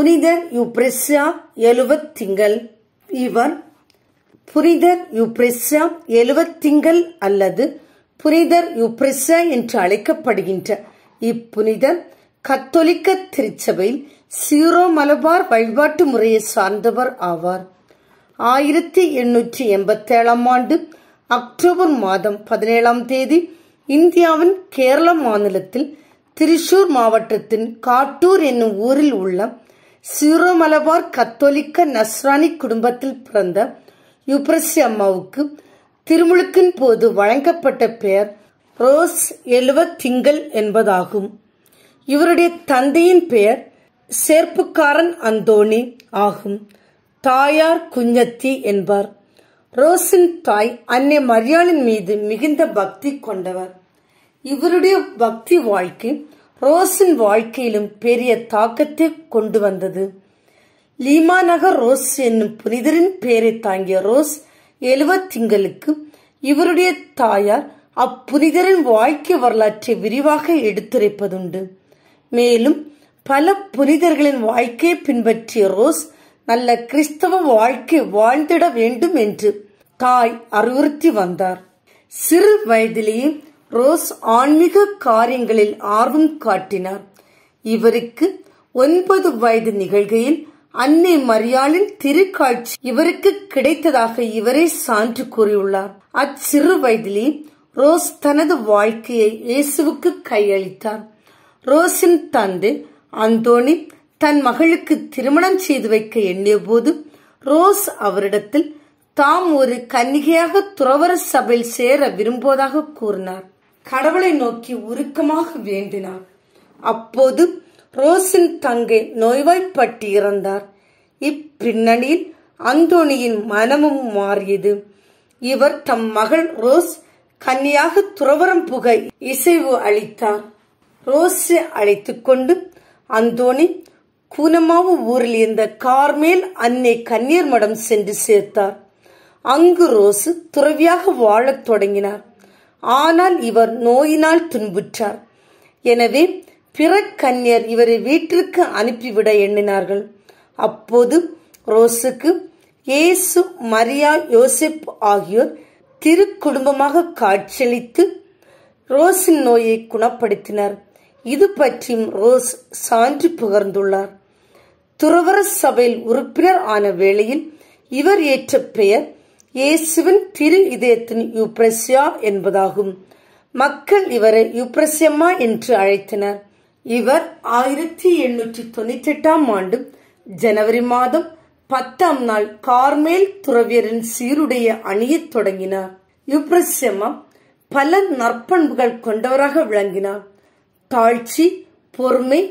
புனிதர் யூப்ரெசியா எழுவத்திங்கள். இவர் புனிதர் யூப்ரெசியா எழுவத்திங்கள் அல்லது புனிதர் யூப்ரெசியா என்று அழைக்கப்படுகின்ற இப்புனிதர் கத்தோலிக்க திருச்சபையில் சீரோ மலபார் வழிபாட்டு முறையை சார்ந்தவர் ஆவார். 1887 அக்டோபர் மாதம் 17 இந்தியாவின் கேரள மாநிலத்தில் திரிசூர் மாவட்டத்தின் காட்டூர் என்னும் ஊரில் உள்ள சீரோ மலபார் கத்தோலிக்க நஸ்ரானி குடும்பத்தில் பிறந்த யூப்ரெசியா அம்மாவுக்கு திருமுழுக்கின் போது வழங்கப்பட்ட பெயர் ரோஸ் எழுவத்திங்கள் என்பதாகும். இவருடைய தந்தையின் பெயர் சேர்ப்புக்காரன் அந்தோணி ஆகும். தாயார் குஞ்சத்தி என்பார். ரோஸின் தாய் அன்னை மரியாளின் மீது மிகுந்த பக்தி கொண்டவர். இவருடைய பக்தி வாழ்க்கை ரோஸின் வாழ்க்கையிலும் பெரிய தாக்கத்தை கொண்டு வந்தது. லீமா நகர் ரோஸ் என்னும் புனிதரின் பெயரை தாங்கிய ரோஸ் எழுவத்திங்களுக்கு இவருடைய தாயார் அப்புனிதரின் வாழ்க்கை வரலாற்றை விரிவாக எடுத்துரைப்பதுண்டு. மேலும் பல புனிதர்களின் வாழ்க்கையை பின்பற்றிய ரோஸ் நல்ல கிறிஸ்தவ வாழ்க்கை வாழ்ந்திட வேண்டும் என்று தாய் அறிவுறுத்தி வந்தார். சிறு வயதிலேயே ரோஸ் ஆன்மீக காரியங்களில் ஆர்வம் காட்டினார். இவருக்கு 9 வயது நிகழ்கையில் அன்னை மரியாளின் திருக்காட்சி இவருக்கு கிடைத்ததாக இவரே சான்று கூறியுள்ளார். அச்சிறு வயதிலே ரோஸ் தனது வாழ்க்கையை இயேசுவுக்கு கையளித்தார். ரோஸின் தந்தை அந்தோணி தன் மகளுக்கு திருமணம் செய்து வைக்க எண்ணிய போது ரோஸ் அவரிடத்தில் தாம் ஒரு கன்னிகையாக துறவற சபையில் சேர விரும்புவதாக கூறினார். கடவுளை நோக்கி உருக்கமாக வேண்டினார். அப்போது ரோஸின் தங்கை நோய்வாய்ப்பட்டு இறந்தார். இப்பின்னணியில் அந்தோணியின் மனமும் மாறியது. இவர் தம் மகள் ரோஸ் கன்னியாக துறவரம் புக இசைவு அளித்தார். ரோஸை அழைத்துக் கொண்டு அந்தோணி கூனமாவு ஊரில் இருந்த கார்மேல் அன்னை கன்னியர் மடம் சென்று சேர்த்தார். அங்கு ரோஸ் துறவியாக வாழத் தொடங்கினார். ஆனால் இவர் நோயினால் துன்புற்றார். எனவே பிற கன்னியர் இவரை வீட்டிற்கு அனுப்பிவிட எண்ணினார்கள். அப்போது ரோஸுக்கு இயேசு, மரியா, யோசேப் ஆகியோர் திரு குடும்பமாக காட்சியளித்து ரோஸின் நோயை குணப்படுத்தினர். இது பற்றியும் ரோஸ் சான்று புகழ்ந்துள்ளார். துறவற சபையில் உறுப்பினர் ஆன வேளையில் இவர் ஏற்ற பெயர் இயேசுவின் திரு இதயத்தின் யூப்ரெசியா என்பதாகும். மக்கள் இவரை யூப்ரெசியம்மா என்று அழைத்தனர். இவர் 1898 ஜனவரி மாதம் 10 கார்மேல் துறவியரின் சீருடைய அணியத் தொடங்கினார். யூப்ரெசியம்மா பல நற்பண்புகள் கொண்டவராக விளங்கினார். தாழ்ச்சி, பொறுமை,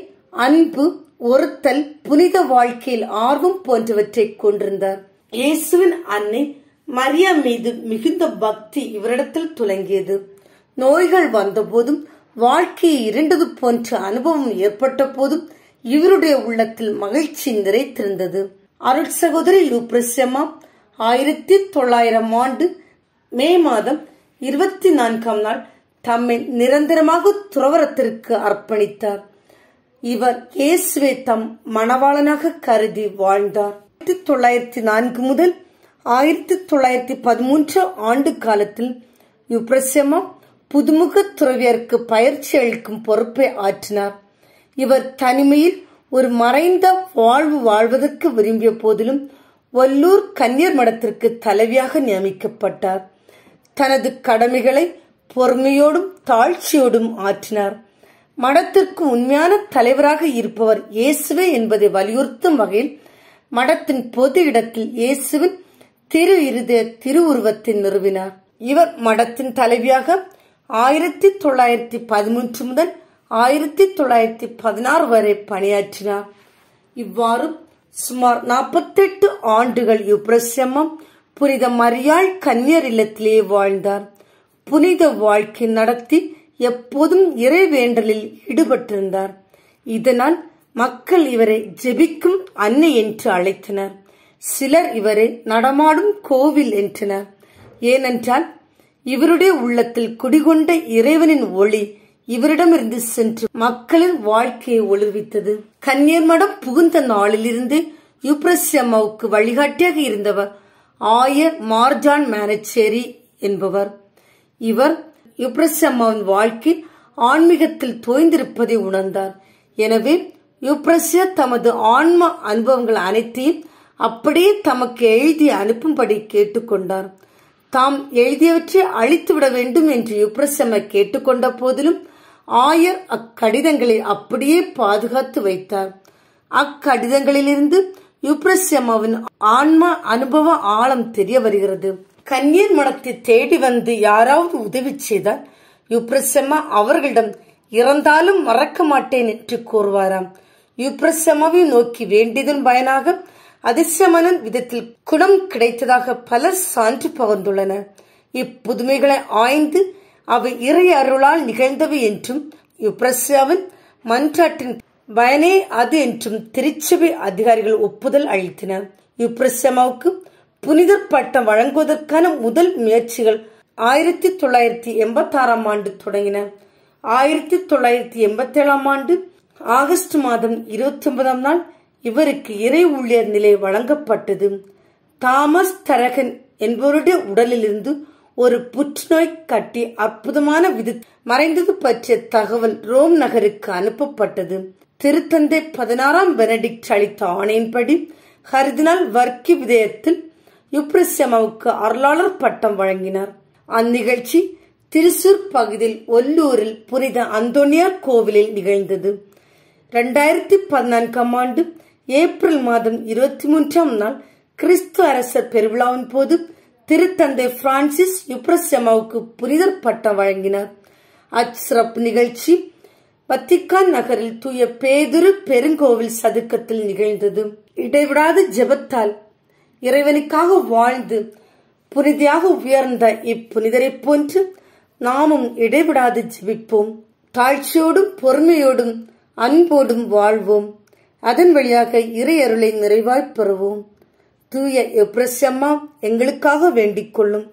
அன்பு, ஒருத்தல், புனித வாழ்க்கையில் ஆர்வம் போன்றவற்றை கொண்டிருந்தார். இயேசுவின் அன்னை மரியா மீது மிகுந்த பக்தி இவரிடத்தில் துலங்கியது. நோய்கள் வந்தபோதும் வாழ்க்கையை இருண்டது போன்ற அனுபவம் ஏற்பட்ட போதும் இவருடைய உள்ளத்தில் மகிழ்ச்சி நிறைத்திருந்தது. அருள் சகோதரி யூப்ரெசியம்மா 1900 மே மாதம் 24 தம்மை நிரந்தரமாக துறவரத்திற்கு அர்ப்பணித்தார். இவர் இயேசுவை தம் மணவாளனாக கருதி வாழ்ந்தார். 1904 முதல் 1913 ஆண்டு காலத்தில் யூப்ரெசியம்மா புதுமுக துறவியருக்கு பயிற்சி அளிக்கும் பொறுப்பை ஆற்றினார். இவர் தனிமையில் ஒரு மறைந்த வாழ்வு வாழ்வதற்கு விரும்பிய போதிலும் வல்லூர் கன்னியர் மடத்திற்கு தலைவியாக நியமிக்கப்பட்டார். தனது கடமைகளை பொறுமையோடும் தாழ்ச்சியோடும் ஆற்றினார். மடத்திற்கு உண்மையான தலைவராக இருப்பவர் இயேசுவே என்பதை வலியுறுத்தும் வகையில் மடத்தின் பொது இடத்தில் இயேசுவின் திரு இருதய திருவுருவத்தை நிறுவினார். இவர் மடத்தின் தலைவியாக 1913 முதல் 1916 வரை பணியாற்றினார். இவ்வாறு சுமார் 48 ஆண்டுகள் யூப்ரெசியம்மா புனித மரியாள் கன்னியர் இல்லத்திலேயே வாழ்ந்தார். புனித வாழ்க்கை நடத்தி எப்போதும் இறைவேண்டலில் ஈடுபட்டிருந்தார். இதனால் மக்கள் இவரை ஜெபிக்கும் அன்னை என்று அழைத்தனர். சிலர் இவரை நடமாடும் கோவில் என்றனர். ஏனென்றால் இவருடைய உள்ளத்தில் குடிகொண்ட இறைவனின் ஒளி இவரிடமிருந்து சென்று மக்களின் வாழ்க்கையை ஒளிர்வித்தது. கன்னியர் மடம் புகுந்த நாளிலிருந்து யூப்ரசி அம்மாவுக்கு வழிகாட்டியாக இருந்தவர் ஆயர் மார்ஜான் மேனச்சேரி என்பவர். இவர் யூப்ரசி அம்மாவின் வாழ்க்கை ஆன்மீகத்தில் தோய்ந்திருப்பதை உணர்ந்தார். எனவே யூப்ரசியா தமது ஆன்ம அனுபவங்கள் அனைத்தையும் அப்படியே தமக்கு எழுதி அனுப்பும்படி கேட்டுக்கொண்டார். தாம் எழுதியவற்றை அழித்துவிட வேண்டும் என்று யூப்ரசி அம்மா கேட்டுக்கொண்ட போதிலும் ஆயர் அக்கடிதங்களை அப்படியே பாதுகாத்து வைத்தார். அக்கடிதங்களிலிருந்து யூப்ரசி அம்மாவின் ஆன்ம அனுபவ ஆழம் தெரிய வருகிறது. கன்னியர் மடத்தை தேடி வந்து யாராவது உதவி செய்தால் யூப்ரசி அம்மா அவர்களிடம் இறந்தாலும் மறக்க மாட்டேன் என்று கூறுவாராம். யூப்ரசி அம்மாவை நோக்கி வேண்டியதன் பயனாக அதிசயமான விதத்தில் குணம் கிடைத்ததாக பலர் சான்று பகிர்ந்துள்ளனர். இப்புதுமைகளை ஆய்ந்து அவை இறை அருளால் நிகழ்ந்தவை என்றும் யூப்ரசியாவின் மன்றாட்டின் பயனே அது என்றும் திருச்சபை அதிகாரிகள் ஒப்புதல் அளித்தனர். யூப்ரசி அம்மாவுக்கு புனிதர் பட்டம் வழங்குவதற்கான முதல் முயற்சிகள் 1986 ஆண்டு தொடங்கின. 1987 ஆண்டு ஆகஸ்ட் மாதம் 29 நாள் இவருக்கு இறை ஊழியர் நிலை வழங்கப்பட்டது. தாமஸ் தரகன் என்பவருடைய உடலிலிருந்து ஒரு புற்றுநோய் கட்டி அற்புதமான மறைந்தது பற்றிய தகவல் ரோம் நகருக்கு அனுப்பப்பட்டது. திருத்தந்தை 16ஆம் பெனடிக்ட் அளித்த ஆணையின்படி கர்தினால் வர்க்கி விதயத்தில் யூப்ரசி அம்மாவுக்கு அருளாளர் பட்டம் வழங்கினார். அந்நிகழ்ச்சி திருசூர் பகுதியில் ஒல்லூரில் புனித அந்தோனியார் கோவிலில் நிகழ்ந்தது. 2014 ஆண்டு ஏப்ரல் மாதம் 23ஆம் நாள் கிறிஸ்து அரசர் பெருவிழாவின் போது திருத்தந்தை பிரான்சிஸ் யூப்ரசி அம்மாவுக்கு புனிதர் பட்டம் வழங்கினார். அச்சிறப்பு நிகழ்ச்சி வத்திக்கான் நகரில் தூய பேதுரு பெருங்கோவில் சதுக்கத்தில் நிகழ்ந்தது. இடைவிடாத ஜெபத்தால் இறைவனுக்காக வாழ்ந்து புனிதையாக உயர்ந்த இப்புனிதரை போன்று நாமும் இடைவிடாது ஜெபிப்போம். தாழ்ச்சியோடும் பொறுமையோடும் அன்போடும் வாழ்வோம். அதன் வழியாக இறை அருளை நிறைவாய் பெறுவோம். தூய யூப்ரசி அம்மா எங்களுக்காக வேண்டிக் கொள்ளும்.